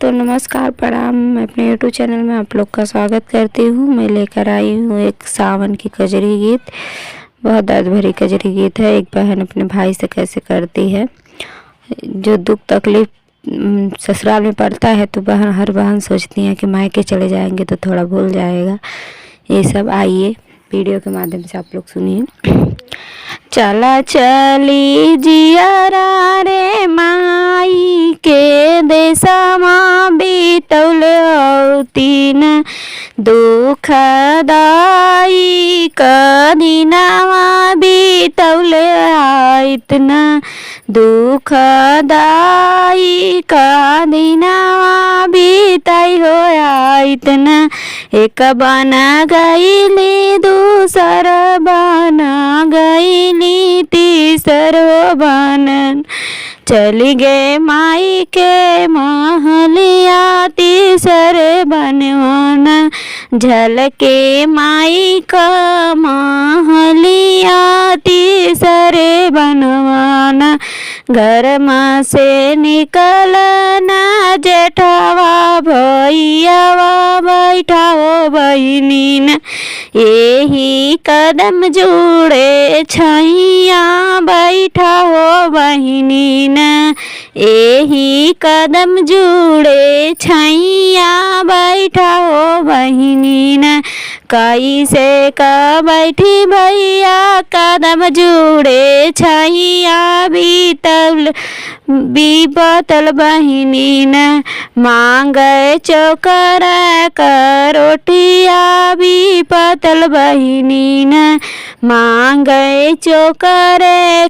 तो नमस्कार प्रणाम। मैं अपने यूट्यूब चैनल में आप लोग का स्वागत करती हूँ। मैं लेकर आई हूँ एक सावन की कजरी गीत। बहुत दर्द भरी कजरी गीत है। एक बहन अपने भाई से कैसे करती है, जो दुख तकलीफ ससुराल में पड़ता है तो हर बहन सोचती है कि मायके चले जाएंगे तो थोड़ा भूल जाएगा। ये सब आइए वीडियो के माध्यम से आप लोग सुनिए। चला चली जियरा रे माई के देशमा बीतौले तीन दुख दाई कदिनवा बीतौले इतना दुख दाई कदिनवा बीताई हो इतना। एक बना गईली दूसर बना गईली तीसर बनन चली गए माई के महलिया तीसर बनवाना झलके माई का महलिया तीसर बनवाना। घर में से निकलना जेठावा भैयावा बैठाओ बहिनी न यही कदम जोड़े छैया बैठाओ बहिनी न यही कदम जोड़े छैया बैठाओ बहिनी न। कैसे का बैठी भैया कदम जोड़े छैया बीतल बहिनी न मांगे चोकर का रोटिया बीपतल बहिनी न मांगे चोकर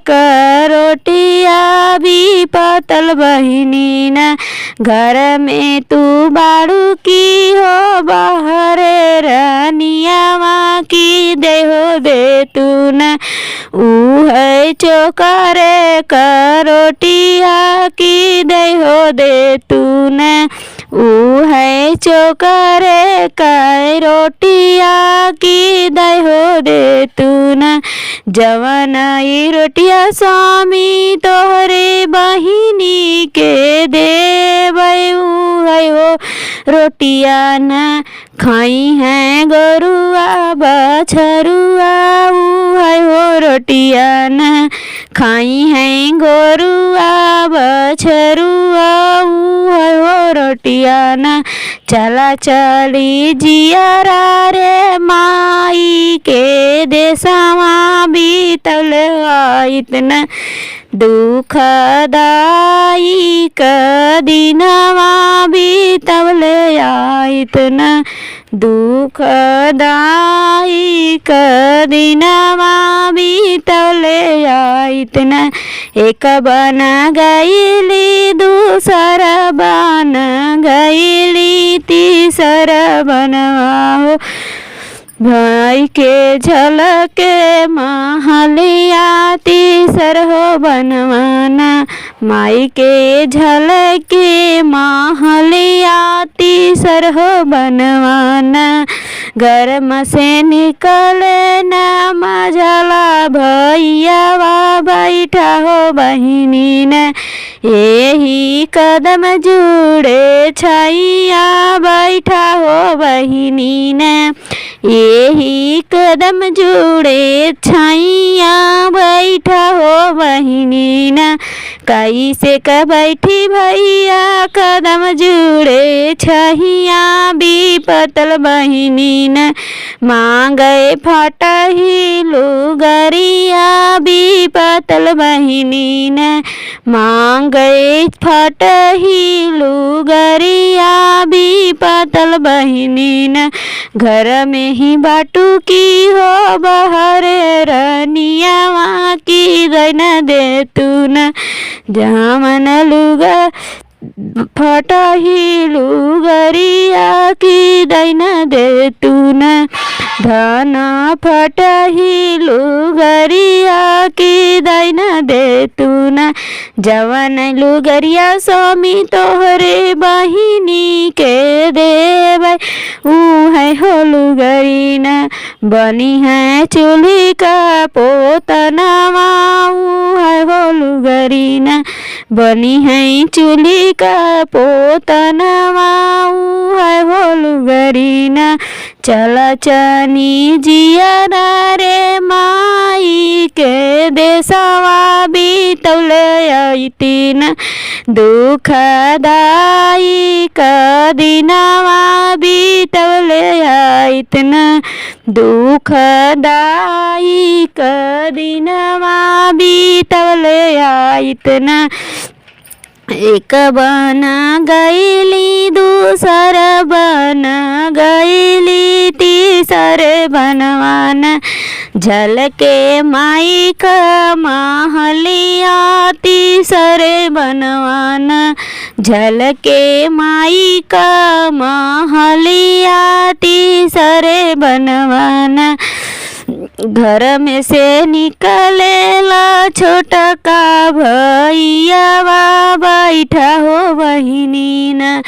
का रोटिया बीपतल बहिनी न। घर में तू बाड़ू की हो बाहर रानियावा की देहो दे तू न ऊ है चोकर का रोटिया की देहो दे तू न ऊ है चोकर का रोटिया की देहो दे तू न। जवन ई रोटिया स्वामी तोहरे बहिनी के देवै ऊ है हो रोटिया न खाई है गरुआ बछरुआ ऊ है हो रोटिया न खाई है गरुआ बछरुआ ऊ है हो रोटिया न। चला चली जियरा रे माई के देशवा बीतल इतना दुख दाई कदिनवा बीतवले इतना दुख दाई कदिनवा बीतवले इतना। एक बना गईली दूसर बना गईली तीसर बनवाओ भाई के झलके महलिया तीसर हो बनवाना माई के झलके महलिया तीसर हो बनवाना। घर में से निकले न मझला भैयावा बैठा हो बहिनी न यही कदम जुड़े छैया बैठा हो बहिनी न यही कदम जुड़े छैया बैठा हो बहिनी न। कैसे का बैठी भैया कदम जुड़े छैया बीपतल बहिनी न मांगे फटही लुगरिया बीपतल बहिनी न मांगे फटही लुगरिया बीपतल बहिनी न। घर में ही बाटू की हो बाहर रानियावा की रहना दे तू न जहाँ मन लुगा फटा ही लुगरिया की दैना दे तू न। धन फटही लुगरिया की दैन दे तू न जवन लुगरिया स्वामी तोहरे बहिनी के देबै ऊ है हो लुगरी न बनी है चूल्ही का पोतनवा ऊ है हो लुगरी न बनी है चूल्ही का पोतनवा ऊ है हो लुगरी न चला चनी जिया रे माई के देशवा बीतौले अइतिन दुखदाई क दिनवा बीतौले अइतिन दुखदाई क दिनवा बीतौले अइतिन एक बन गईली दूसर बन गईली तीसर बनवान झलके माई का महलिया तीसर बनवान झलके माई का महलिया तीसर बनवान घर में से निकलेला छोटा का भैयावा बैठा हो बहिनी न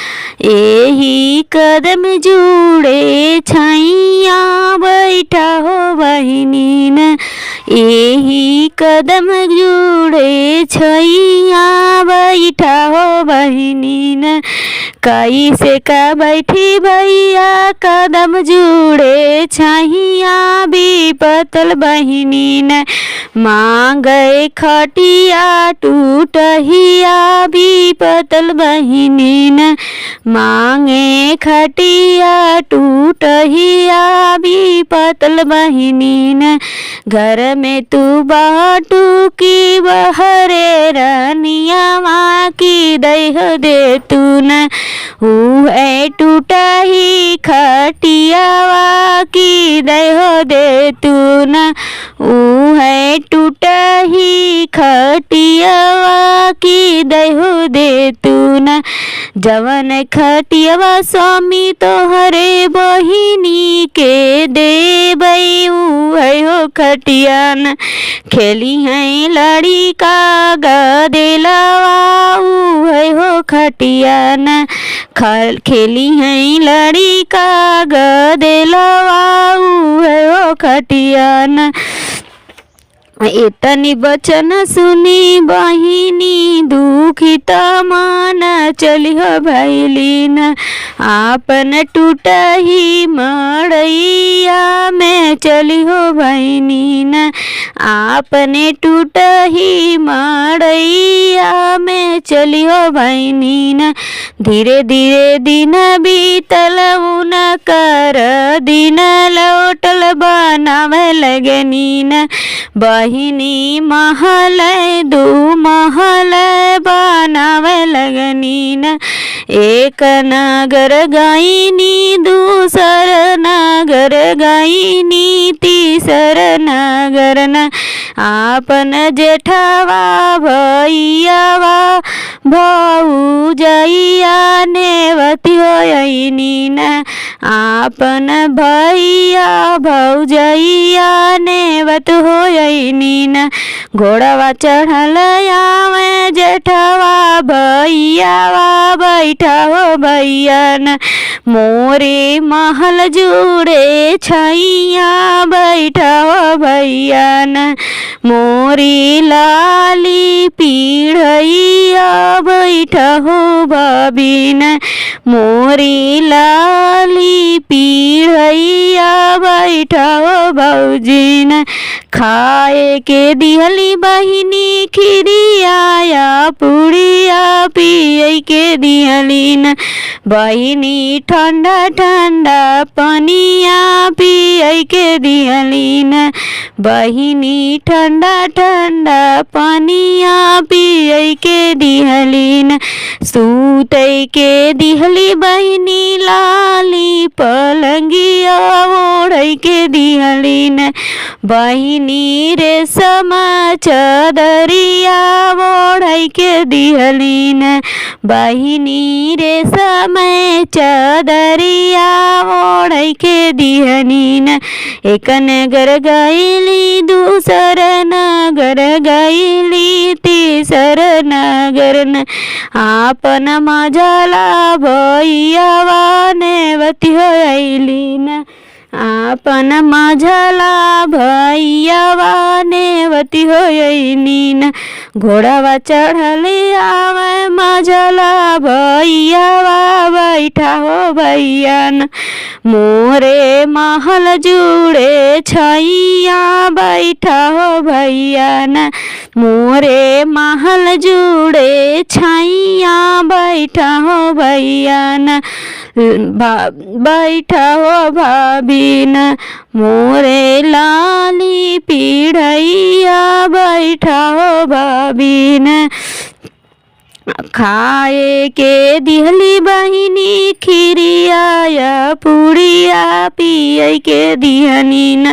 एही कदम जुड़े छैया बैठा हो बहिनी न एही कदम जुड़े छैया बैठा हो बहिनी न कैसे का बैठी भैया कदम जुड़े छैया पतल बहिनी न मांगे खटिया टूटहिया भी पतल बहिनी न मांगे खटिया टूटहिया भी पतल बहिनी न घर में तू बाटू की बहरे रनिया माँ की दह दे तू न है टूटा ही खटियावा की दह दे तू न है टूटा ही खटियावा की दह दे तू न जवन खटियावा स्वामी तोहरे बहिनी के देबै ऊ है हो खटियान खेली है लड़ी का गदेलवा ऊ है हो खटियान खेली है लड़ी का गदेलवा ऊ है हो खटियान इतनी बचन सुनी बहिनी दुखित मन चलिह भैलीन आपन टूटही मड़ैया में चलिह बहिनीन आपने टूटही मड़ैया में चलिह बहिनीन धीरे धीरे दिन बीतल उन कर दिन लौटल बनावे लगनीन बहिनी महल दू महल बनावे लगनीन एक नगर गईनी दूसर नगर गईनी तीसर नगर न आपन जेठवा भैयावा भौजैया नेवती होइनी न आपन भैया भौजैया नेवत होइनी न घोड़वा चढ़ल आवे जेठवा भैयावा बैठा हो भैयन मोरे महल जुड़े छैया बैठा हो भैयन मोरी लाली पीढ़ैया बैठा हो बबिन मोरी लाली पीढ़ैया बैठा हो भौजिन खाए के दिहली बहिनी खिरिया पुड़िया पिए के दिहलीन बहिनी ठंडा ठंडा पनिया पिए के दिहलीन बहिनी ठंडा ठंडा पनिया पिए के दिहलीन सूते के दिहली बहिनी लाली पलंगिया ओढ़ के दिहलीन बहिनी रेशम चदरिया ओढ़ के दिहलीन बहिनी रेशम चदरिया ओढ़ के दिहलीन एक नगर गईली दूसर नगर गईली तीसर नगर न आपन मजला भैयावा नेवती होइलीन आपन मझला भैयावा नेवती होइलीन घोड़ावा चढ़ले आवे मझला भैयावा बैठा हो भैयान मोरे महल जुड़े छैया बैठा हो भैयान मोरे महल जुड़े छैया बैठा हो भैयान बैठा हो भाभीन मोरे लाली पीढ़ैया बैठा हो भाभीन खाए के दिहली बहिनी खीरिया पुड़िया पिए के दिहनीन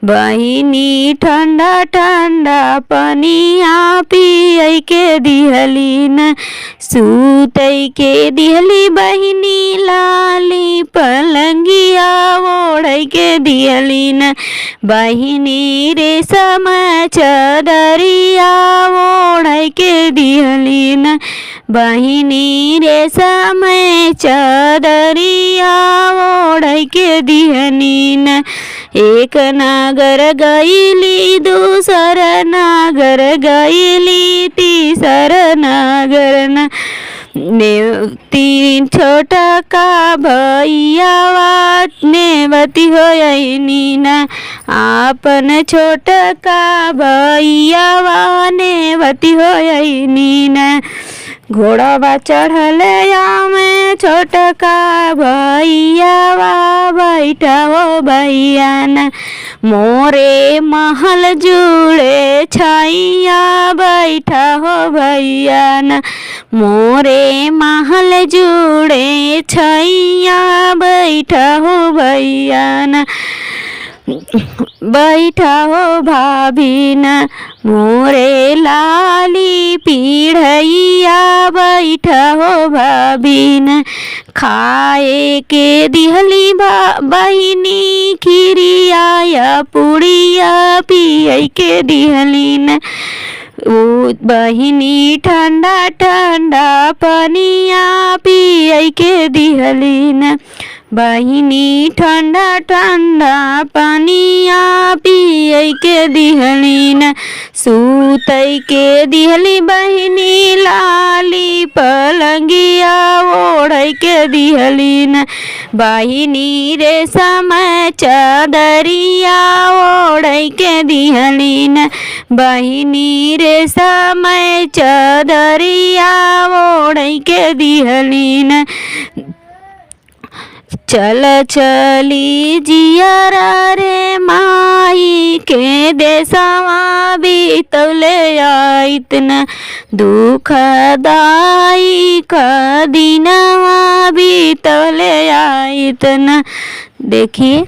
बहिनी ठंडा ठंडा पनिया पिए के दिहलीन सूतई के दिहली बहिनी लाली पलंगिया ओढ़ के दिहलीन बहिनी रेशम चदरिया ओढ़ के दिहलीन बहिनी रेशम चदरिया ओढ़ के दिहनीन एक नगर गईली दूसर नगर गईली तीसर नगर न तीन छोटा का भैयावा नेवती होइलीन आपन छोटा का भैयावा नेवती होइलीन घोड़ावा चढ़ले आमे छोटका भैयावा बैठा हो भैयान मोरे महल जुड़े छैया बैठा हो भैयान मोरे महल जुड़े छैया बैठा हो भैयान बैठा हो भाभीन मोरे लाली पीढ़ैया बैठा हो भाभीन खाए के दिहली बहिनी खीरिया पुड़िया पिए के दिहलीन बहिनी ठंडा ठंडा पनिया पिए के दिहलीन बहिनी ठंडा ठंडा पनिया पिए के दिहलीन सूतई के दिहली बहिनी लाली पलंगिया ओढ़ के दिहलीन बहिनी रेशम चदरिया ओढ़ के दिहलीन बहिनी रेशम चदरिया ओढ़ के दिहलीन चल चली जियरा रे माई के देशवा बीतले आइतन दुखदाई का दिनवा बीतले आइतन। देखिए